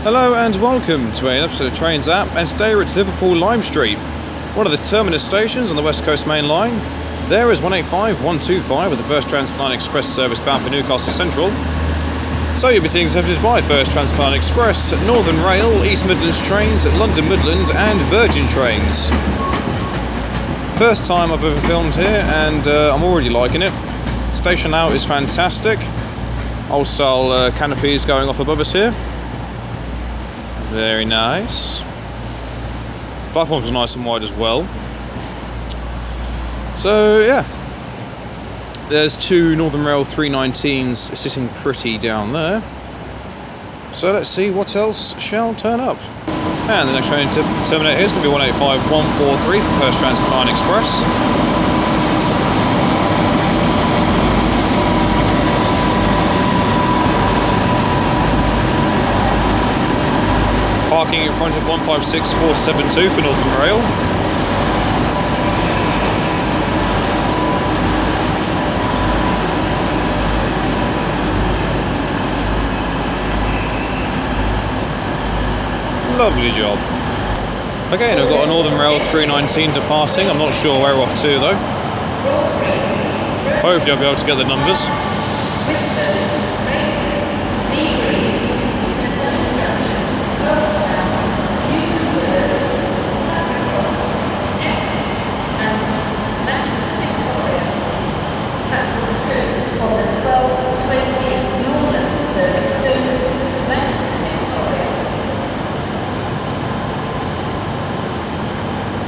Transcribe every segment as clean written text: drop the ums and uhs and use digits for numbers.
Hello and welcome to an episode of Trains App, and today we're at Liverpool Lime Street, one of the terminus stations on the West Coast Mainline. There is 185125 with the first Transpennine Express service bound for Newcastle Central. So you'll be seeing services by First Transpennine Express, Northern Rail, East Midlands Trains, London Midland and Virgin Trains. First time I've ever filmed here and I'm already liking it. Station out is fantastic. Old style canopies going off above us here. Very nice. Platform's nice and wide as well. So yeah, there's two Northern Rail 319s sitting pretty down there. So let's see what else shall turn up. And the next train to terminate here is going to be 185143 for First Transpennine Express. Parking in front of 156472 for Northern Rail. Lovely job. Again, I've got a Northern Rail 319 departing. I'm not sure where we're off to though. Hopefully I'll be able to get the numbers.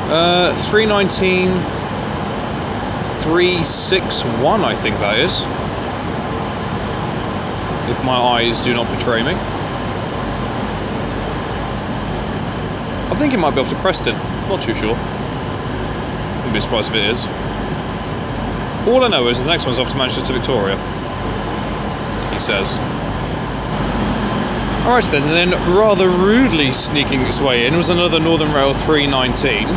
Uh, 319 361 I think that is, if my eyes do not betray me. I think it might be off to Preston, not too sure. Wouldn't be surprised if it is. All I know is the next one's off to Manchester Victoria, he says. Alright then, rather rudely sneaking its way in was another Northern Rail 319.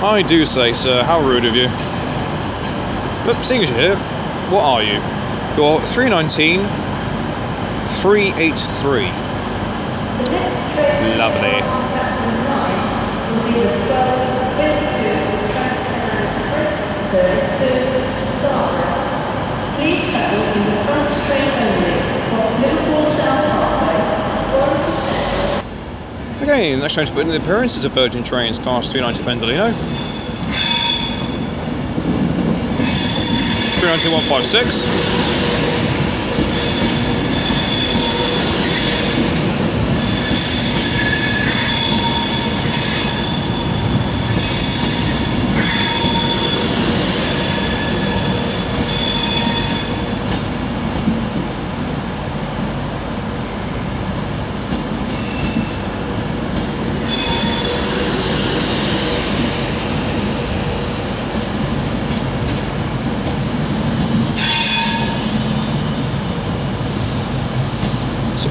I do say, sir, how rude of you. Look, seeing as you're here, what are you? You're 319 383. Lovely. Please travel in the front train only for Liverpool South Parkway. Okay, the next train to put in the appearance is a Virgin Trains Class 390 Pendolino. 392156.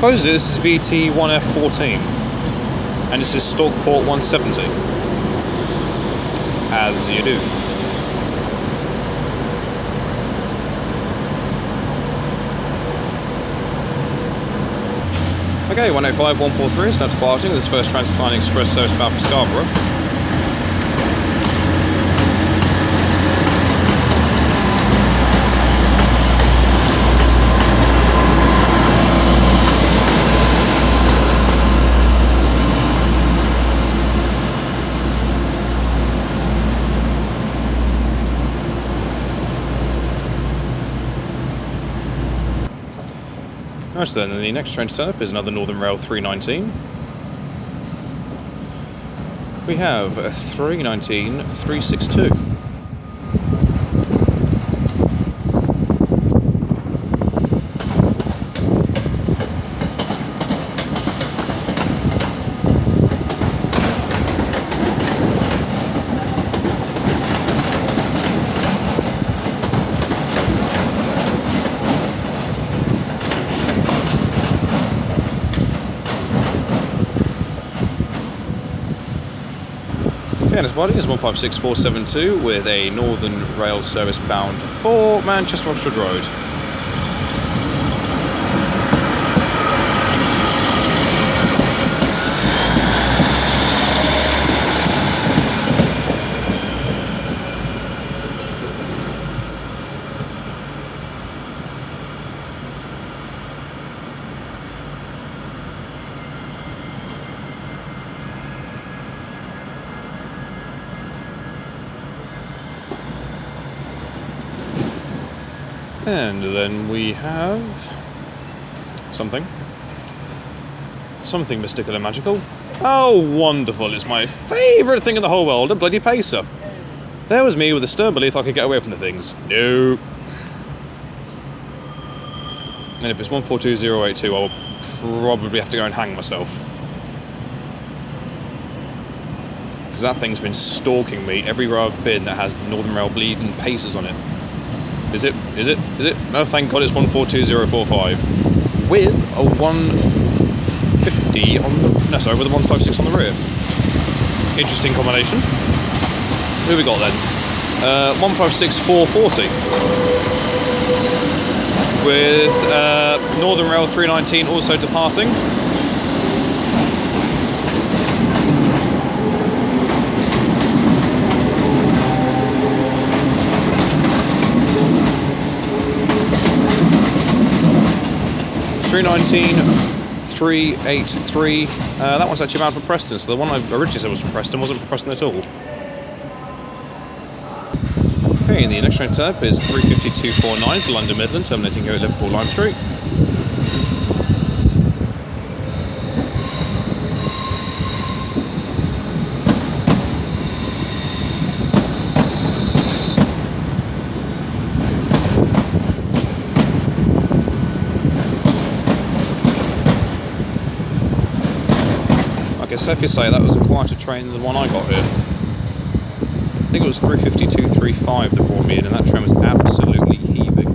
Supposedly this is VT1F14 and this is Stockport 170, as you do. Okay, 185143 is now departing with this first Transpennine Express service bound for Scarborough. Right then, and the next train to turn up is another Northern Rail 319. We have a 319 362. Okay, and its body is 156472 with a Northern Rail service bound for Manchester Oxford Road. And then we have something mystical and magical. Oh, wonderful! It's my favourite thing in the whole world, a bloody pacer. There was me with a stern belief I could get away from the things. No. And if it's 142082, I will probably have to go and hang myself. Because that thing's been stalking me everywhere I've been that has Northern Rail bleeding pacers on it. Is it? Is it? Is it? No, thank God it's 142045. With a 150 on the... No, sorry, with a 156 on the rear. Interesting combination. Who have we got then? 156 440. With Northern Rail 319 also departing. $319,383. That one's actually bound for Preston, so the one I originally said was from Preston wasn't from Preston at all. Okay, and the next train turn up is 35249 for London Midland, terminating here at Liverpool Lime Street. If you say that was a quieter train than the one I got here. I think it was 35235 that brought me in, and that train was absolutely heaving.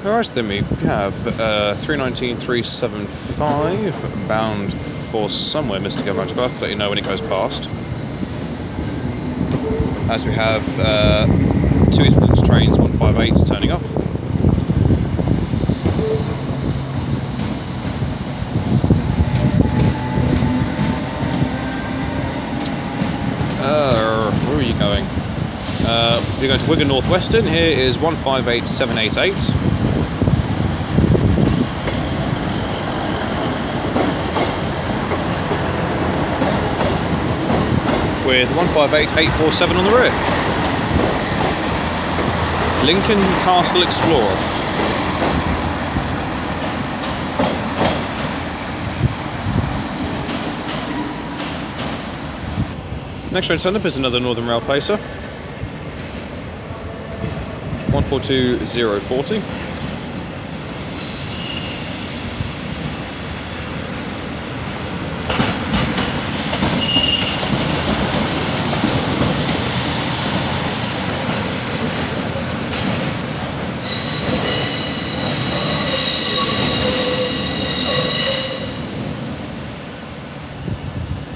Alright, then we have 319375 bound for somewhere Mystical Magical. I'll have to let you know when it goes past. As we have two East Midlands trains, 158s turning up. Where are you going? You're going to Wigan North Western. Here is 158788. With 158847 on the rear. Lincoln Castle Explorer. Next train turn up is another Northern Rail pacer. 142040.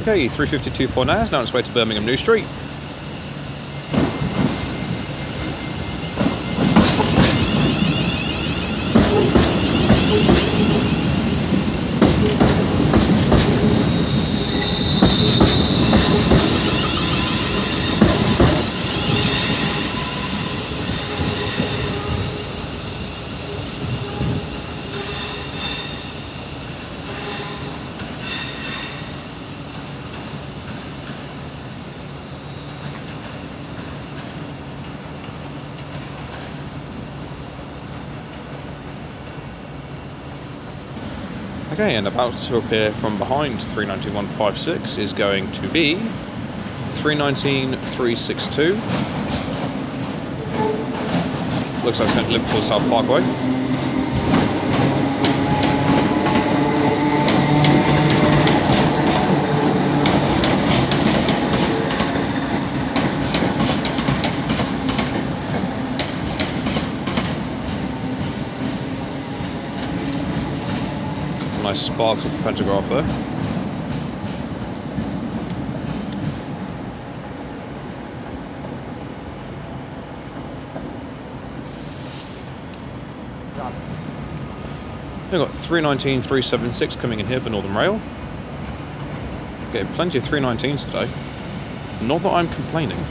Okay, 352 now, now on its way to Birmingham New Street. Okay, and about to appear from behind 319156 is going to be 319362. Looks like it's going to Liverpool South Parkway. Nice sparks of the pantograph there. We've got 319376 coming in here for Northern Rail. Getting plenty of 319s today. Not that I'm complaining.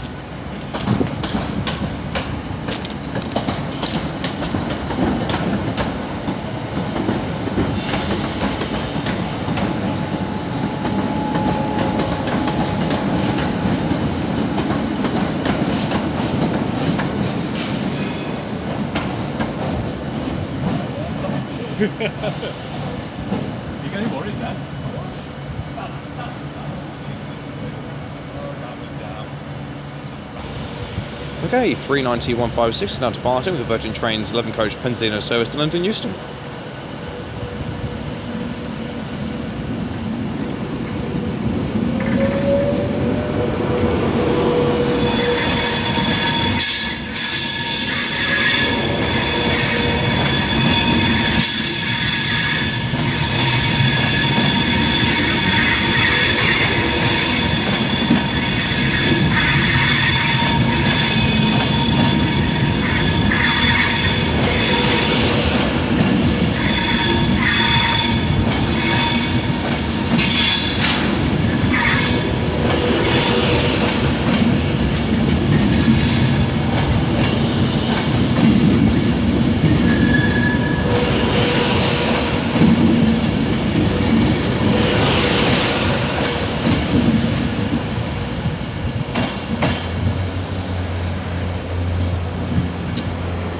getting worried then? Okay, 390-156 now departing with the Virgin Trains 11 coach Pentadino service to London Euston.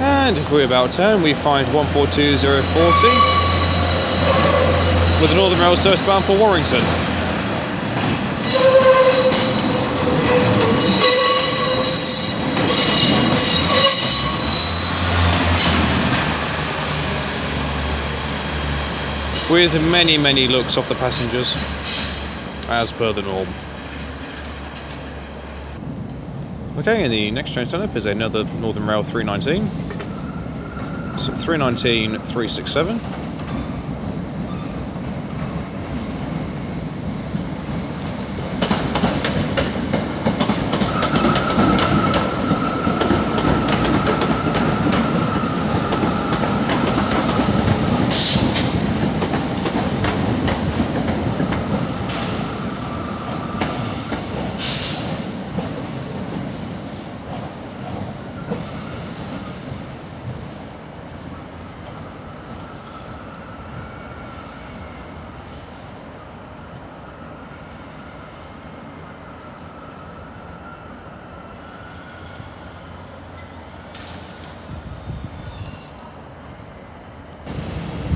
And if we about turn, we find 142040 with the Northern Rail service bound for Warrington. With many looks off the passengers, as per the norm. Okay, and the next train turn up is another Northern Rail 319. So 319-367.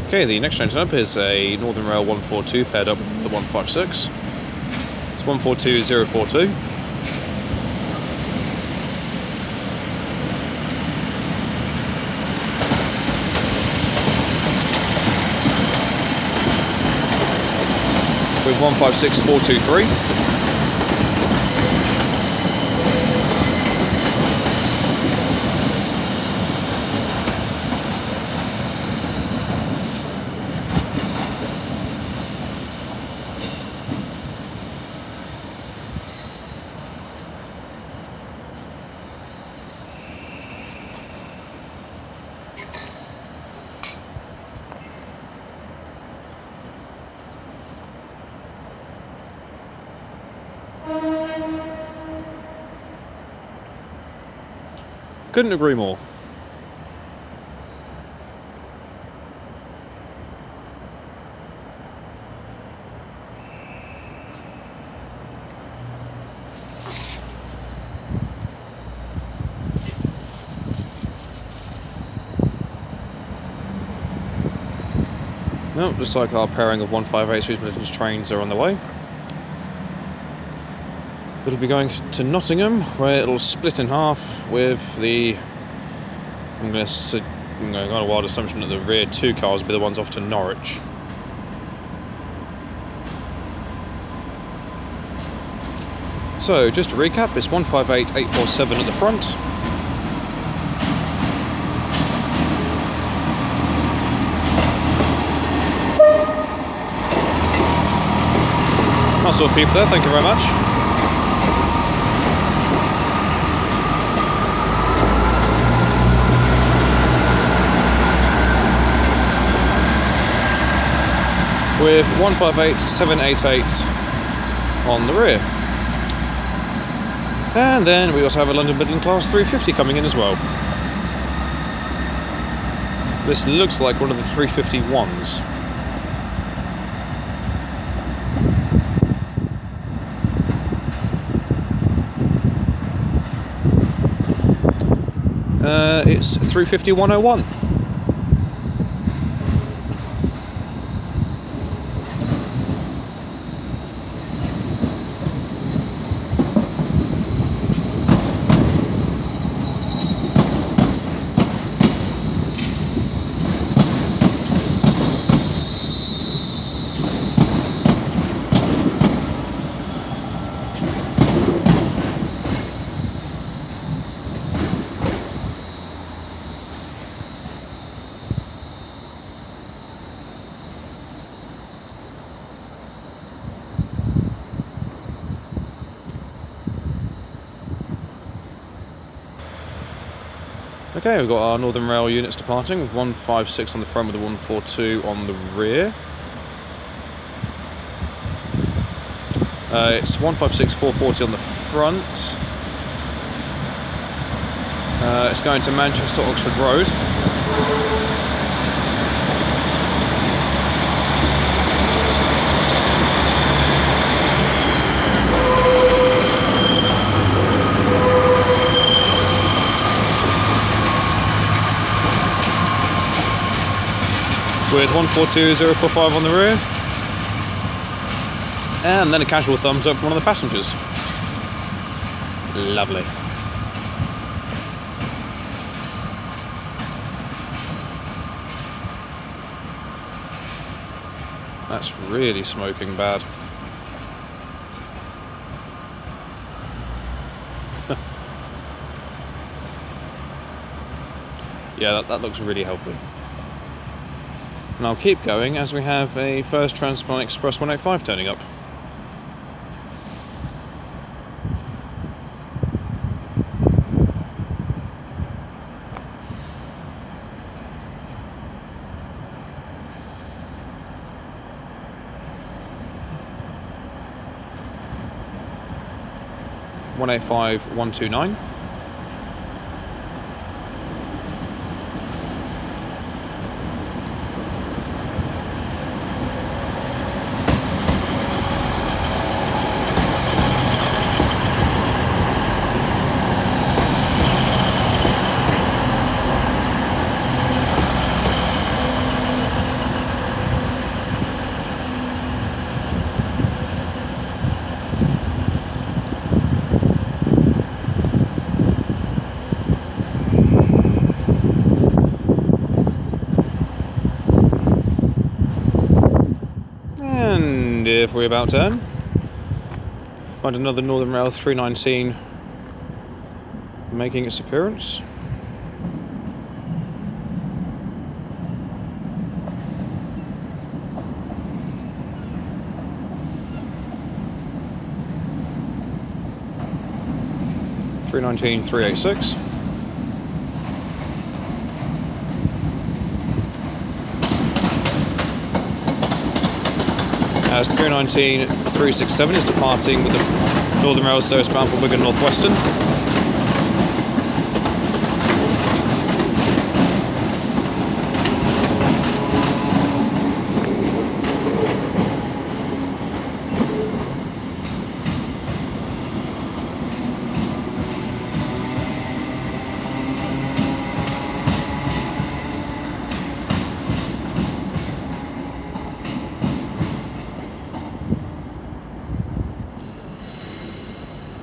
Okay, the next train turn up is a Northern Rail 142 paired up with the 156. It's 142042. With 156423. Couldn't agree more. No, looks like our pairing of 158 Midlands trains are on the way. It'll be going to Nottingham, where it'll split in half with the... I'm going on a wild assumption that the rear two cars will be the ones off to Norwich. So, just to recap, it's 158847 at the front. Nice sort of people there, thank you very much. With 158788 on the rear. And then we also have a London Midland Class 350 coming in as well. This looks like one of the 351s. It's 350-101. Okay, we've got our Northern Rail units departing with 156 on the front with the 142 on the rear. It's 156 440 on the front. It's going to Manchester Oxford Road. With 142045 on the rear. And then a casual thumbs up from one of the passengers. Lovely. That's really smoking bad. Yeah, that looks really healthy. And I'll keep going as we have a first Transpennine Express 185 turning up. (185-129). If we about turn, find another Northern Rail 319 making its appearance. (319-386). As 319-367 is departing with the Northern Rail service bound for Wigan North Western.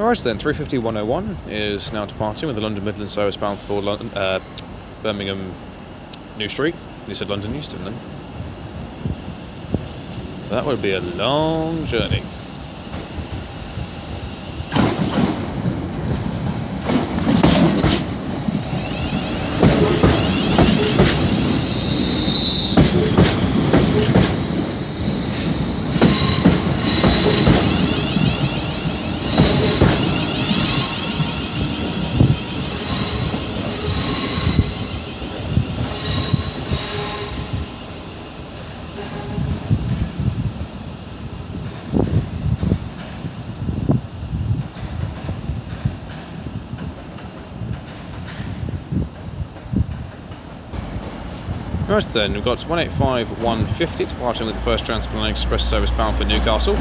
Alright then, 350-101 is now departing with the London Midland service bound for Birmingham New Street. You said London Euston then. That would be a long journey. Right then, we've got 185-150 departing with the first Transpennine Express service bound for Newcastle.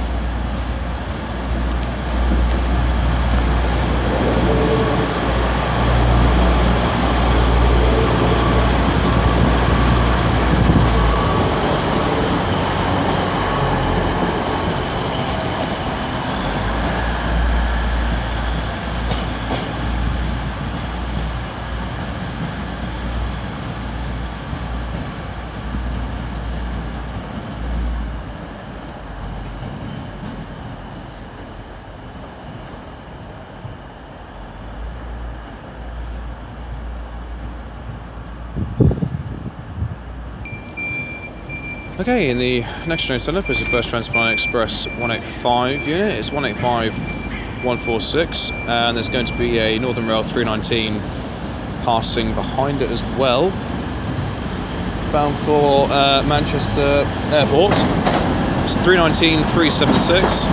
Okay, in the next train stand up is the first Transpennine Express 185 unit. It's 185-146, and there's going to be a Northern Rail 319 passing behind it as well, bound for Manchester Airport. It's 319-376.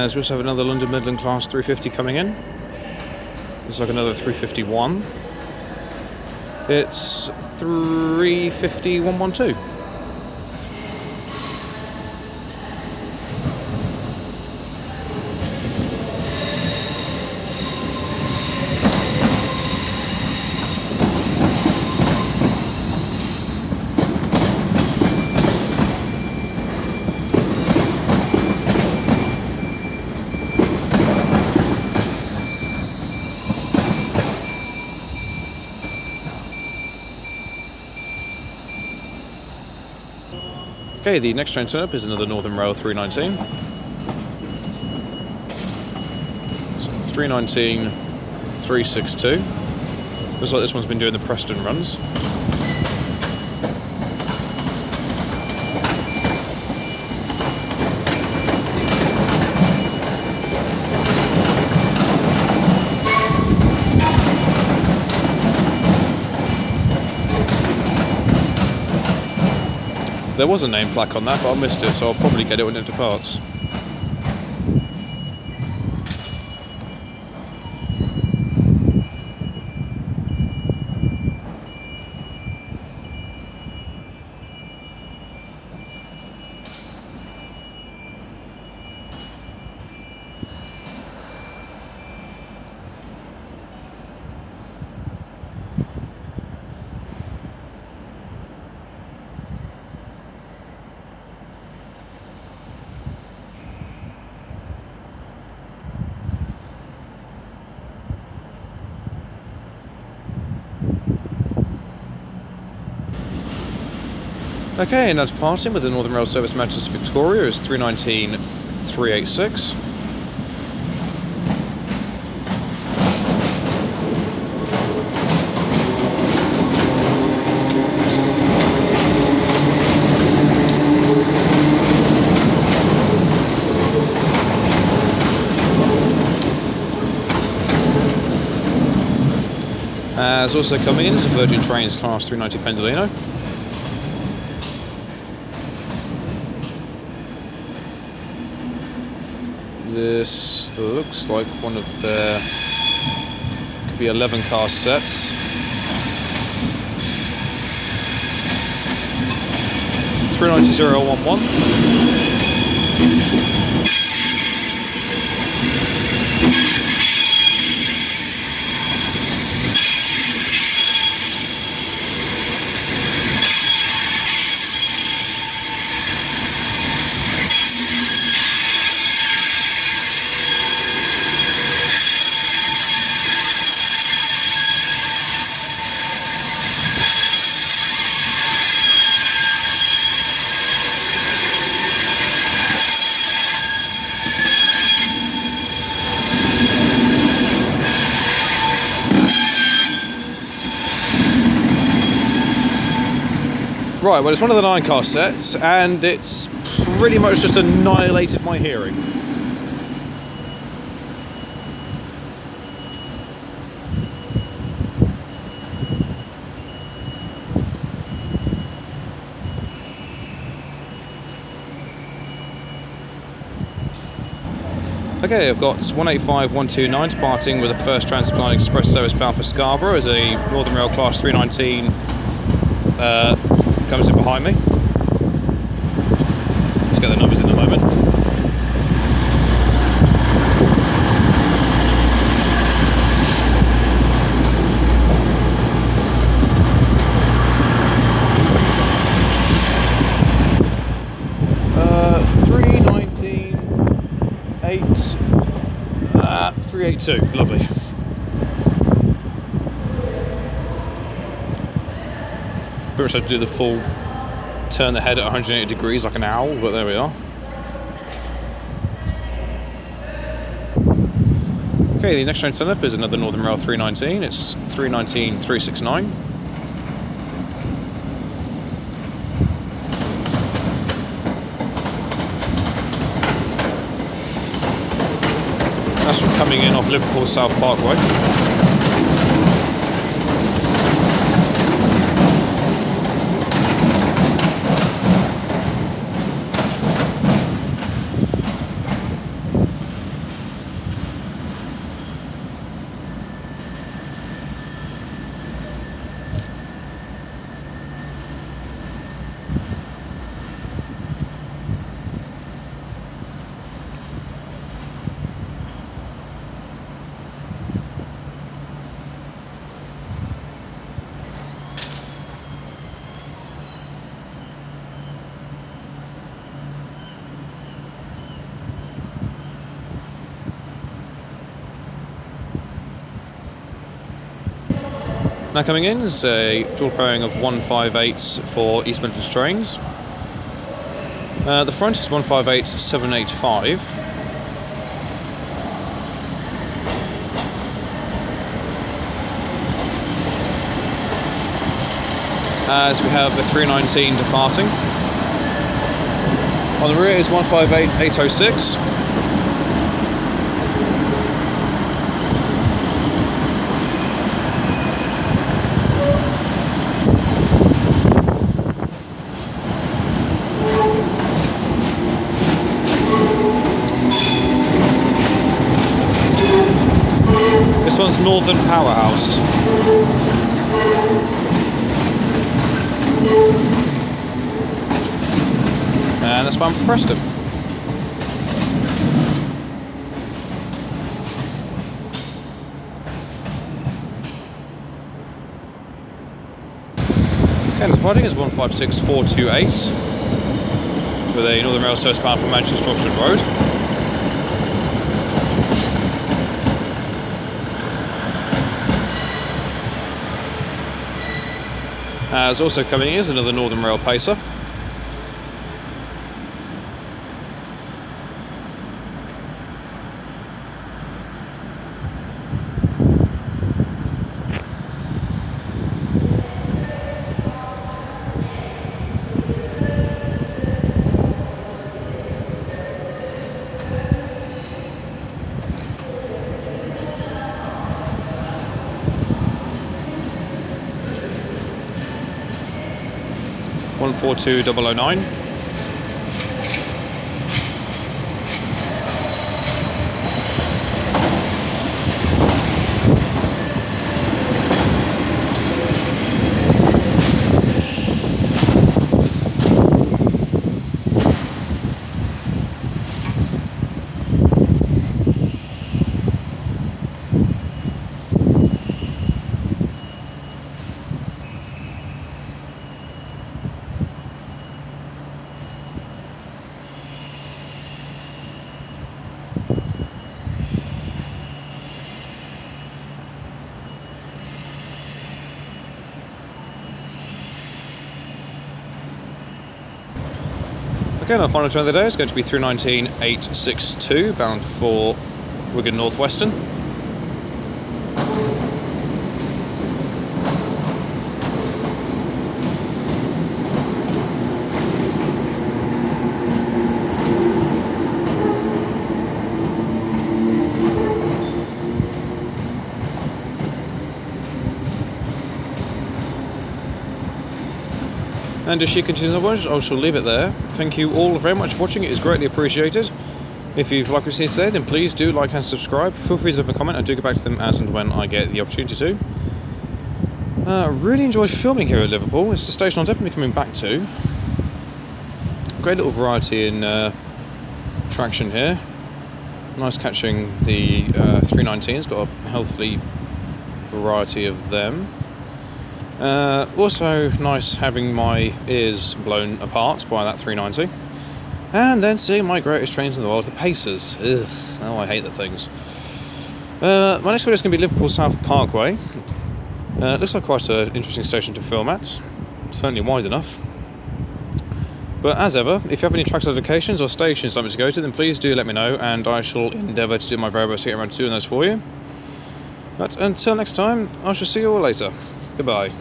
We also have another London Midland Class 350 coming in. Looks like another 351. It's 350-112. Okay, the next train turn up is another Northern Rail 319. So 319-362. Looks like this one's been doing the Preston runs. There was a name plaque on that, but I missed it, so I'll probably get it when it departs. Okay, and that's passing with the Northern Rail service to Manchester Victoria is 319-386. As also coming in is Virgin Trains Class 390 Pendolino. This looks like one of their, could be 11 car sets. (390-011). Right, well, it's one of the 9 car sets, and it's pretty much just annihilated my hearing. Okay, I've got 185-129 departing with the first Transpennine Express service bound for Scarborough as a Northern Rail Class 319 comes in behind me. Let's get the numbers in a moment. that. 382. Lovely. Pretty much had to do the full turn the head at 180 degrees like an owl, but there we are. Okay, the next train turn up is another Northern Rail 319. It's 319-369. That's from coming in off Liverpool South Parkway. Now coming in is a dual pairing of 158s for East Midlands trains. The front is 158-785. As we have the 319 departing. On the rear is 158-806. This one's Northern Powerhouse. And that's one for Preston. Okay, the departing is 156-428 with a Northern Rail service bound for Manchester Oxford Road. As also coming in is another Northern Rail pacer. One 42009. Okay, our final train of the day is going to be 319-862, bound for Wigan North Western. And as she continues onwards, I shall leave it there. Thank you all very much for watching, it is greatly appreciated. If you've liked what you've seen today, then please do like and subscribe. Feel free to leave a comment, I do get back to them as and when I get the opportunity to. Really enjoyed filming here at Liverpool. It's a station I'll definitely be coming back to. Great little variety in traction here. Nice catching the 319s, got a healthy variety of them. Also nice having my ears blown apart by that 390. And then seeing my greatest trains in the world, the Pacers. Ugh, oh, I hate the things. My next video is going to be Liverpool South Parkway. It looks like quite an interesting station to film at. Certainly wide enough. But as ever, if you have any tracks locations or stations you'd like me to go to, then please do let me know, and I shall endeavour to do my very best to get around to doing those for you. But until next time, I shall see you all later. Goodbye.